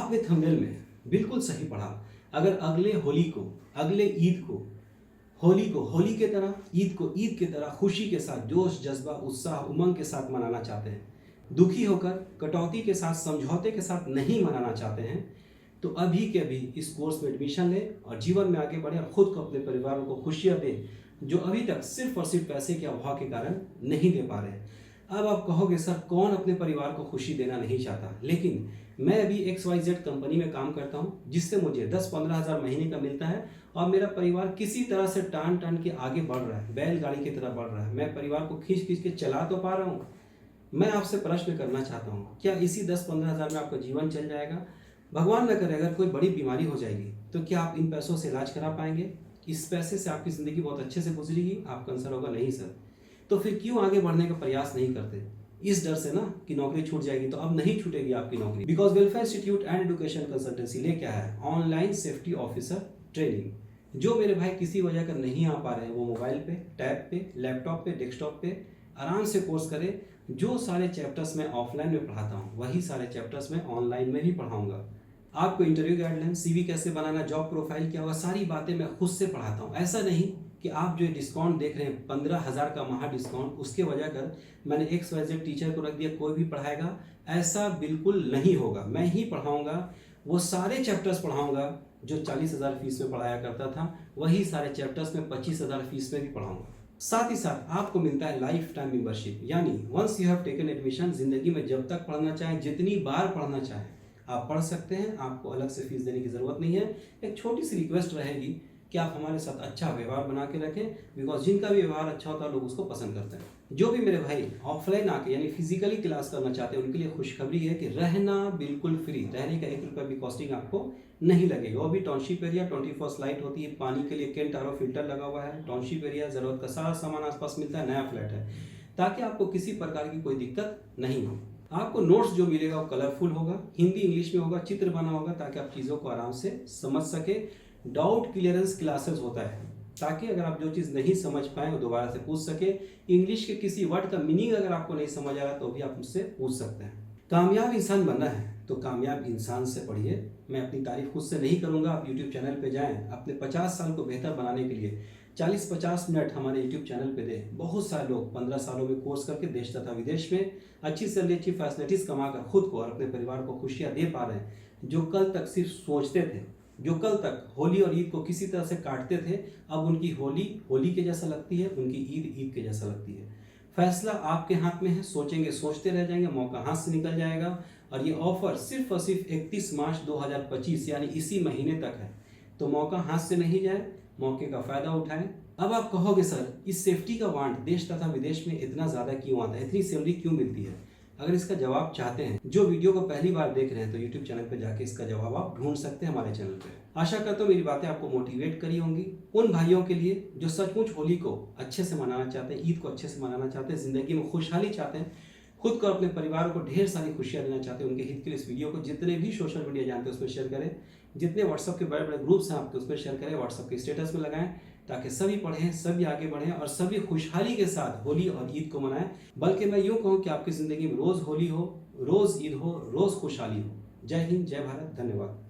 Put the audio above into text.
आपने थंबनेल में बिल्कुल सही पढ़ा। अगर अगले होली को, अगले ईद को, होली को होली के तरह, ईद को ईद के तरह खुशी के साथ, जोश जज्बा उत्साह उमंग के साथ मनाना चाहते हैं, दुखी होकर कटौती के साथ, समझौते के साथ नहीं मनाना चाहते हैं, तो अभी के अभी इस कोर्स में एडमिशन लें और जीवन में आगे बढ़े और खुद को, अपने परिवार को खुशियाँ दें जो अभी तक सिर्फ और सिर्फ पैसे के अभाव के कारण नहीं दे पा रहे हैं। अब आप कहोगे सर कौन अपने परिवार को खुशी देना नहीं चाहता, लेकिन मैं अभी XYZ कंपनी में काम करता हूँ जिससे मुझे 10-15 हज़ार महीने का मिलता है और मेरा परिवार किसी तरह से टान टान के आगे बढ़ रहा है, बैलगाड़ी की तरह बढ़ रहा है। मैं परिवार को खींच खींच के चला तो पा रहा हूँ। मैं आपसे प्रश्न करना चाहता हूँ, क्या इसी 10-15 हज़ार में आपका जीवन चल जाएगा? भगवान न करे अगर कोई बड़ी बीमारी हो जाएगी तो क्या आप इन पैसों से इलाज करा पाएंगे? इस पैसे से आपकी ज़िंदगी बहुत अच्छे से गुजरेगी? आपका आंसर होगा नहीं सर। तो फिर क्यों आगे बढ़ने का प्रयास नहीं करते? इस डर से ना कि नौकरी छूट जाएगी। तो अब नहीं छूटेगी आपकी नौकरी, because welfare institute and education consultancy ले क्या है ऑनलाइन सेफ्टी ऑफिसर ट्रेनिंग। जो मेरे भाई किसी वजह कर नहीं आ पा रहे हैं वो मोबाइल पे, टैब पे, लैपटॉप पे, डेस्कटॉप पे आराम से कोर्स करें। जो सारे चैप्टर्स मैं ऑफलाइन में पढ़ाता हूँ वही सारे चैप्टर्स मैं ऑनलाइन में भी पढ़ाऊंगा। आपको इंटरव्यू गाइडलाइन, CV कैसे बनाना, जॉब प्रोफाइल क्या होगा, सारी बातें मैं खुद से पढ़ाता हूँ। ऐसा नहीं कि आप जो डिस्काउंट देख रहे हैं 15,000 का महा डिस्काउंट, उसके वजह कर मैंने XYZ टीचर को रख दिया, कोई भी पढ़ाएगा, ऐसा बिल्कुल नहीं होगा। मैं ही पढ़ाऊंगा, वो सारे चैप्टर्स पढ़ाऊंगा जो 40,000 फीस में पढ़ाया करता था, वही सारे चैप्टर्स में 25,000 फीस में भी पढ़ाऊंगा। साथ ही साथ आपको मिलता है लाइफ टाइम मेंबरशिप, यानी once you have taken admission, जिंदगी में जब तक पढ़ना चाहें, जितनी बार पढ़ना चाहें आप पढ़ सकते हैं। आपको अलग से फीस देने की ज़रूरत नहीं है। एक छोटी सी रिक्वेस्ट रहेगी कि आप हमारे साथ अच्छा व्यवहार बना के रखें, बिकॉज जिनका भी व्यवहार अच्छा होता है लोग उसको पसंद करते हैं। जो भी मेरे भाई ऑफलाइन आके यानी फिजिकली क्लास करना चाहते हैं उनके लिए खुशखबरी है कि रहना बिल्कुल फ्री, रहने का 1 रुपया भी कॉस्टिंग आपको नहीं लगेगा। वो भी टाउनशिप एरिया, 24 लाइट होती है, पानी के लिए केंट RO फिल्टर लगा हुआ है, टाउनशिप एरिया, ज़रूरत का सारा सामान आसपास मिलता है, नया फ्लैट है, ताकि आपको किसी प्रकार की कोई दिक्कत नहीं हो। आपको नोट्स जो मिलेगा वो कलरफुल होगा, हिंदी इंग्लिश में होगा, चित्र बना होगा, ताकि आप चीज़ों को आराम से समझ सके। डाउट क्लियरेंस क्लासेस होता है ताकि अगर आप जो चीज़ नहीं समझ पाए वो दोबारा से पूछ सके। इंग्लिश के किसी वर्ड का मीनिंग अगर आपको नहीं समझ आ रहा तो भी आप मुझसे पूछ सकते हैं। कामयाब इंसान बनना है तो कामयाब इंसान से पढ़िए। मैं अपनी तारीफ खुद से नहीं करूंगा, आप YouTube चैनल पे जाएं, अपने 50 साल को बेहतर बनाने के लिए 40-50 मिनट हमारे YouTube चैनल पे दें। बहुत सारे लोग 15 सालों में कोर्स करके देश तथा विदेश में अच्छी सैलरी, अच्छी फैसिलिटीज़ कमाकर खुद को और अपने परिवार को खुशियाँ दे पा रहे हैं। जो कल तक सिर्फ सोचते थे, जो कल तक होली और ईद को किसी तरह से काटते थे, अब उनकी होली होली के जैसा लगती है, उनकी ईद ईद के जैसा लगती है। फैसला आपके हाथ में है। सोचेंगे, सोचते रह जाएंगे, मौका हाथ से निकल जाएगा। और ये ऑफर सिर्फ और सिर्फ 31 मार्च 2025 यानी इसी महीने तक है, तो मौका हाथ से नहीं जाए, मौके का फायदा उठाएं। अब आप कहोगे सर इस सेफ्टी का वांट देश तथा विदेश में इतना ज़्यादा क्यों आता है, इतनी सैलरी क्यों मिलती है? अगर इसका जवाब चाहते हैं, जो वीडियो को पहली बार देख रहे हैं, तो YouTube चैनल पर जाके इसका जवाब आप ढूंढ सकते हैं हमारे चैनल पे। आशा करता हूँ मेरी बातें आपको मोटिवेट करी होंगी। उन भाइयों के लिए जो सचमुच होली को अच्छे से मनाना चाहते हैं, ईद को अच्छे से मनाना चाहते हैं, ज़िंदगी में खुशहाली चाहते हैं, खुद को अपने परिवार को ढेर सारी खुशियाँ देना चाहते हैं, उनके हित के लिए इस वीडियो को जितने भी सोशल मीडिया जानते हैं उसमें शेयर करें। जितने व्हाट्सअप के बड़े बड़े ग्रुप्स हैं आपके उसमें शेयर करें, व्हाट्सअप के स्टेटस में लगाएं, ताकि सभी पढ़ें, सभी आगे बढ़ें और सभी खुशहाली के साथ होली और ईद को मनाएं। बल्कि मैं यूँ कहूँ कि आपकी ज़िंदगी में रोज़ होली हो, रोज़ ईद हो, रोज़ खुशहाली हो। जय हिंद, जय भारत, धन्यवाद।